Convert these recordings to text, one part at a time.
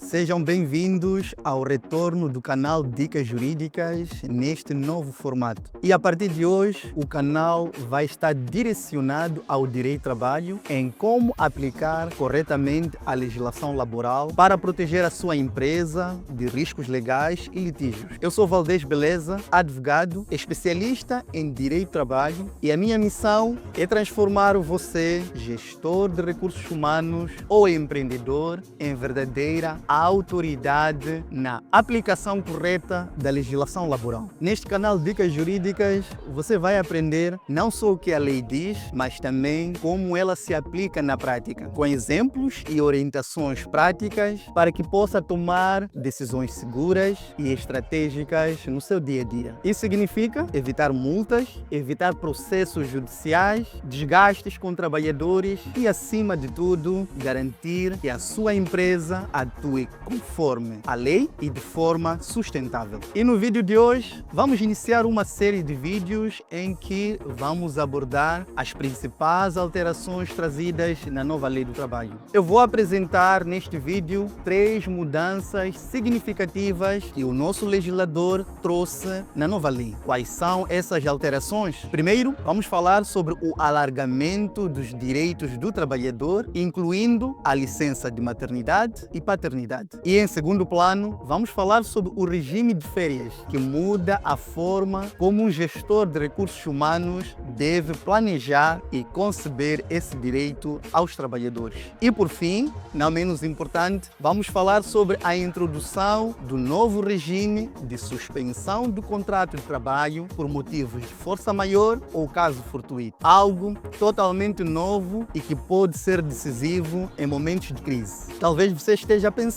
Sejam bem-vindos ao retorno do canal Dicas Jurídicas neste novo formato. E a partir de hoje, o canal vai estar direcionado ao direito do trabalho em como aplicar corretamente a legislação laboral para proteger a sua empresa de riscos legais e litígios. Eu sou Valdez Beleza, advogado, especialista em direito do trabalho, e a minha missão é transformar você, gestor de recursos humanos ou empreendedor, em verdadeira autoridade na aplicação correta da legislação laboral. Neste canal Dicas Jurídicas, você vai aprender não só o que a lei diz, mas também como ela se aplica na prática, com exemplos e orientações práticas para que possa tomar decisões seguras e estratégicas no seu dia a dia. Isso significa evitar multas, evitar processos judiciais, desgastes com trabalhadores e, acima de tudo, garantir que a sua empresa atue conforme a lei e de forma sustentável. E no vídeo de hoje, vamos iniciar uma série de vídeos em que vamos abordar as principais alterações trazidas na nova Lei do Trabalho. Eu vou apresentar neste vídeo 3 mudanças significativas que o nosso legislador trouxe na nova lei. Quais são essas alterações? Primeiro, vamos falar sobre o alargamento dos direitos do trabalhador, incluindo a licença de maternidade e paternidade. E em segundo plano, vamos falar sobre o regime de férias, que muda a forma como um gestor de recursos humanos deve planejar e conceber esse direito aos trabalhadores. E por fim, não menos importante, vamos falar sobre a introdução do novo regime de suspensão do contrato de trabalho por motivos de força maior ou caso fortuito. Algo totalmente novo e que pode ser decisivo em momentos de crise. Talvez você esteja pensando,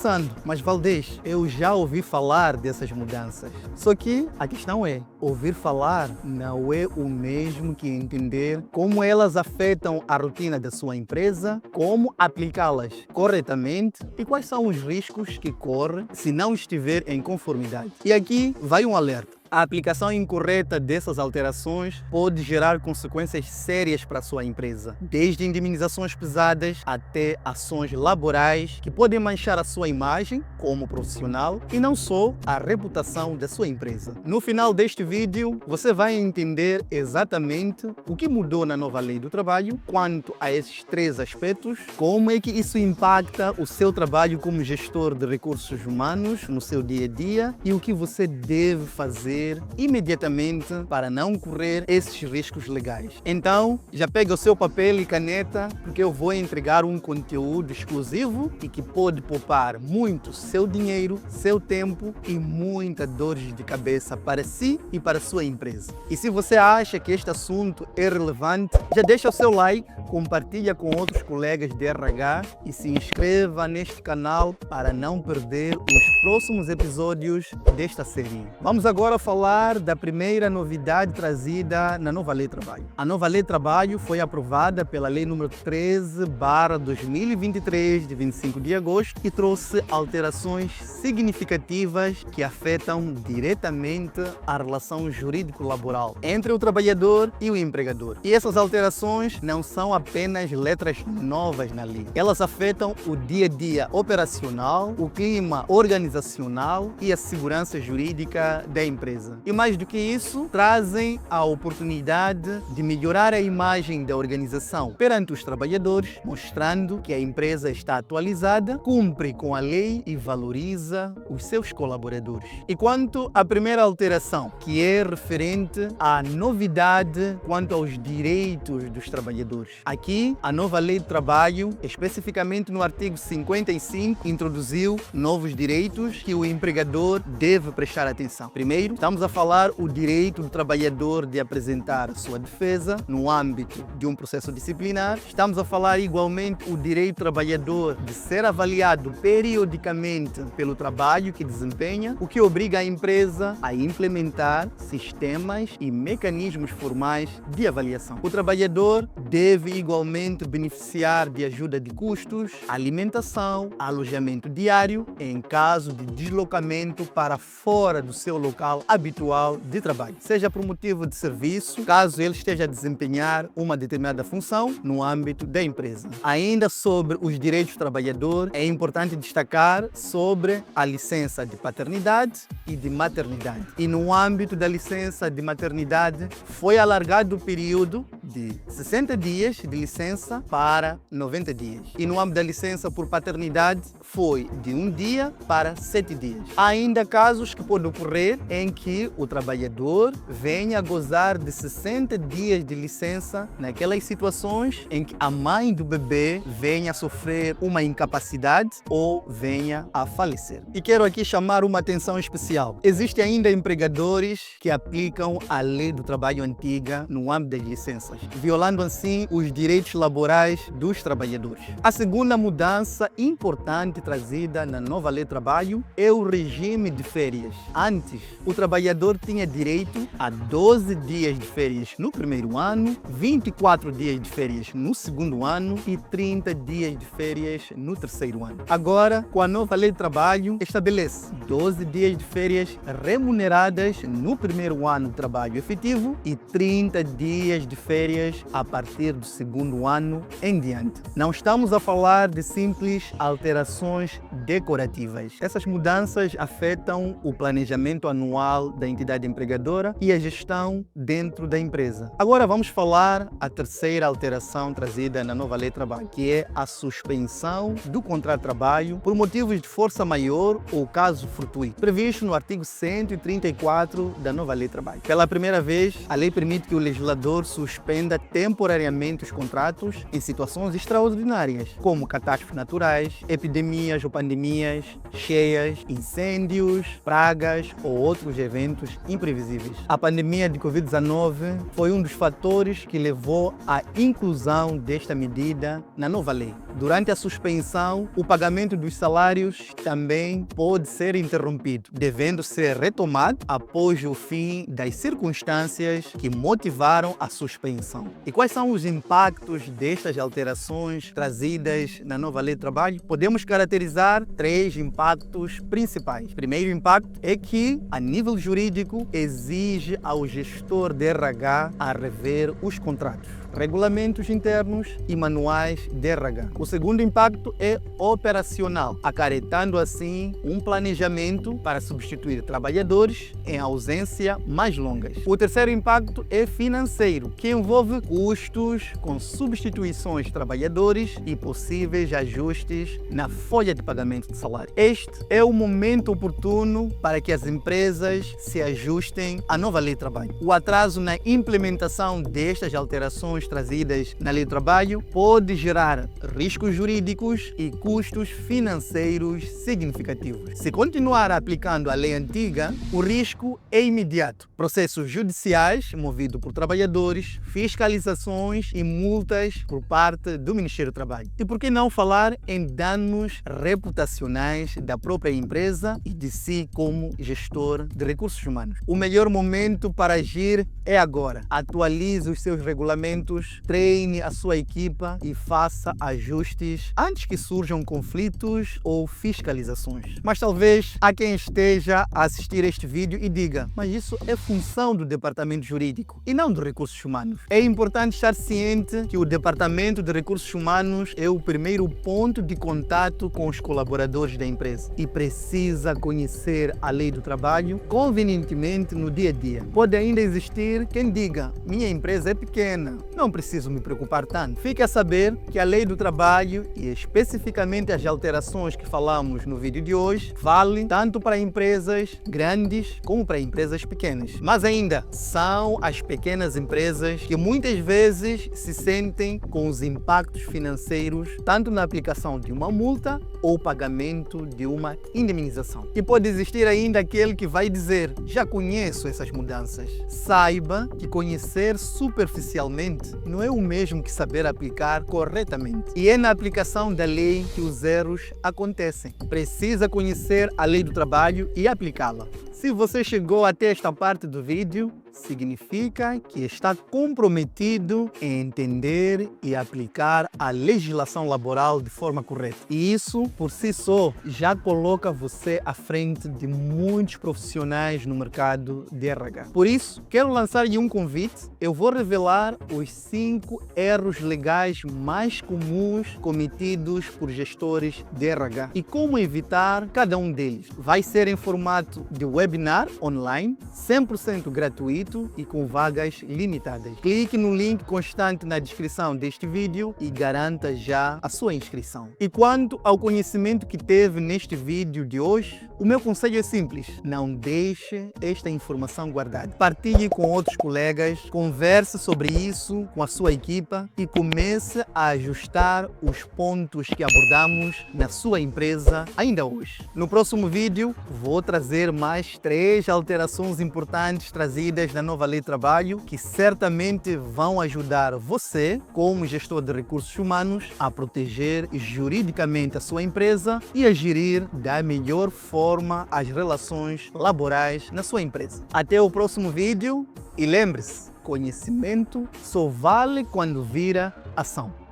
mas Valdez, eu já ouvi falar dessas mudanças. Só que a questão é, ouvir falar não é o mesmo que entender como elas afetam a rotina da sua empresa, como aplicá-las corretamente e quais são os riscos que corre se não estiver em conformidade. E aqui vai um alerta. A aplicação incorreta dessas alterações pode gerar consequências sérias para a sua empresa, desde indemnizações pesadas até ações laborais que podem manchar a sua imagem como profissional e não só a reputação da sua empresa. No final deste vídeo, você vai entender exatamente o que mudou na nova Lei do Trabalho quanto a esses 3 aspectos, como é que isso impacta o seu trabalho como gestor de recursos humanos no seu dia a dia e o que você deve fazer imediatamente para não correr esses riscos legais. Então, já pega o seu papel e caneta, porque eu vou entregar um conteúdo exclusivo e que pode poupar muito seu dinheiro, seu tempo e muita dores de cabeça para si e para a sua empresa. E se você acha que este assunto é relevante, já deixa o seu like, compartilha com outros colegas de RH e se inscreva neste canal para não perder os próximos episódios desta série. Vamos agora falar da primeira novidade trazida na nova Lei do Trabalho. A nova Lei do Trabalho foi aprovada pela Lei nº 13/2023, de 25 de agosto, e trouxe alterações significativas que afetam diretamente a relação jurídico-laboral entre o trabalhador e o empregador. E essas alterações não são apenas letras novas na lei. Elas afetam o dia a dia operacional, o clima organizacional e a segurança jurídica da empresa. E mais do que isso, trazem a oportunidade de melhorar a imagem da organização perante os trabalhadores, mostrando que a empresa está atualizada, cumpre com a lei e valoriza os seus colaboradores. E quanto à primeira alteração, que é referente à novidade quanto aos direitos dos trabalhadores. Aqui, a nova Lei do Trabalho, especificamente no artigo 55, introduziu novos direitos que o empregador deve prestar atenção. Primeiro, estamos a falar o direito do trabalhador de apresentar a sua defesa no âmbito de um processo disciplinar. Estamos a falar igualmente o direito do trabalhador de ser avaliado periodicamente pelo trabalho que desempenha, o que obriga a empresa a implementar sistemas e mecanismos formais de avaliação. O trabalhador deve igualmente beneficiar de ajuda de custos, alimentação, alojamento diário em caso de deslocamento para fora do seu local habitual de trabalho, seja por motivo de serviço, caso ele esteja a desempenhar uma determinada função no âmbito da empresa. Ainda sobre os direitos do trabalhador, é importante destacar sobre a licença de paternidade e de maternidade. E no âmbito da licença de maternidade, foi alargado o período de 60 dias de licença para 90 dias. E no âmbito da licença por paternidade, foi de 1 dia para 7 dias. Há ainda casos que podem ocorrer em que o trabalhador venha a gozar de 60 dias de licença naquelas situações em que a mãe do bebê venha a sofrer uma incapacidade ou venha a falecer. E quero aqui chamar uma atenção especial. Existem ainda empregadores que aplicam a lei do trabalho antiga no âmbito das licenças, violando assim os direitos laborais dos trabalhadores. A segunda mudança importante trazida na nova lei do trabalho é o regime de férias. Antes, o trabalhador tinha direito a 12 dias de férias no primeiro ano, 24 dias de férias no segundo ano e 30 dias de férias no terceiro ano. Agora, com a nova lei de trabalho, estabelece 12 dias de férias remuneradas no primeiro ano de trabalho efetivo e 30 dias de férias a partir do segundo ano em diante. Não estamos a falar de simples alterações decorativas. Essas mudanças afetam o planejamento anual da entidade empregadora e a gestão dentro da empresa. Agora vamos falar a terceira alteração trazida na nova lei de trabalho, que é a suspensão do contrato de trabalho por motivos de força maior ou caso fortuito, previsto no artigo 134 da nova lei de trabalho. Pela primeira vez, a lei permite que o legislador suspenda temporariamente os contratos em situações extraordinárias, como catástrofes naturais, epidemias ou pandemias, cheias, incêndios, pragas ou outros eventos imprevisíveis. A pandemia de Covid-19 foi um dos fatores que levou à inclusão desta medida na nova lei. Durante a suspensão, o pagamento dos salários também pode ser interrompido, devendo ser retomado após o fim das circunstâncias que motivaram a suspensão. E quais são os impactos destas alterações trazidas na nova lei de trabalho? Podemos caracterizar 3 impactos principais. O primeiro impacto é que, a nível jurídico, exige ao gestor de RH a rever os contratos, regulamentos internos e manuais de RH. O segundo impacto é operacional, acarretando assim um planejamento para substituir trabalhadores em ausência mais longas. O terceiro impacto é financeiro, que envolve custos com substituições de trabalhadores e possíveis ajustes na folha de pagamento de salário. Este é o momento oportuno para que as empresas se ajustem à nova lei de trabalho. O atraso na implementação destas alterações trazidas na lei do trabalho pode gerar riscos jurídicos e custos financeiros significativos. Se continuar aplicando a lei antiga, o risco é imediato. Processos judiciais movidos por trabalhadores, fiscalizações e multas por parte do Ministério do Trabalho. E por que não falar em danos reputacionais da própria empresa e de si como gestor de recursos humanos? O melhor momento para agir é agora. Atualize os seus regulamentos, treine a sua equipa e faça ajustes antes que surjam conflitos ou fiscalizações. Mas talvez há quem esteja a assistir este vídeo e diga: mas isso é função do departamento jurídico e não dos recursos humanos. É importante estar ciente que o departamento de recursos humanos é o primeiro ponto de contato com os colaboradores da empresa e precisa conhecer a lei do trabalho convenientemente no dia a dia. Pode ainda existir quem diga: minha empresa é pequena, não preciso me preocupar tanto. Fique a saber que a lei do trabalho e especificamente as alterações que falamos no vídeo de hoje valem tanto para empresas grandes como para empresas pequenas. Mas ainda são as pequenas empresas que muitas vezes se sentem com os impactos financeiros tanto na aplicação de uma multa ou pagamento de uma indemnização. E pode existir ainda aquele que vai dizer: já conheço essas mudanças. Saiba que conhecer superficialmente não é o mesmo que saber aplicar corretamente. E é na aplicação da lei que os erros acontecem. Precisa conhecer a lei do trabalho e aplicá-la. Se você chegou até esta parte do vídeo, significa que está comprometido em entender e aplicar a legislação laboral de forma correta. E isso, por si só, já coloca você à frente de muitos profissionais no mercado de RH. Por isso, quero lançar-lhe um convite. Eu vou revelar os 5 erros legais mais comuns cometidos por gestores de RH e como evitar cada um deles. Vai ser em formato de webinar online, 100% gratuito e com vagas limitadas. Clique no link constante na descrição deste vídeo e garanta já a sua inscrição. E quanto ao conhecimento que teve neste vídeo de hoje, o meu conselho é simples: não deixe esta informação guardada. Partilhe com outros colegas, converse sobre isso com a sua equipa e comece a ajustar os pontos que abordamos na sua empresa ainda hoje. No próximo vídeo, vou trazer mais 3 alterações importantes trazidas na nova Lei de Trabalho que certamente vão ajudar você, como gestor de recursos humanos, a proteger juridicamente a sua empresa e a gerir da melhor forma as relações laborais na sua empresa. Até o próximo vídeo e lembre-se, conhecimento só vale quando vira ação.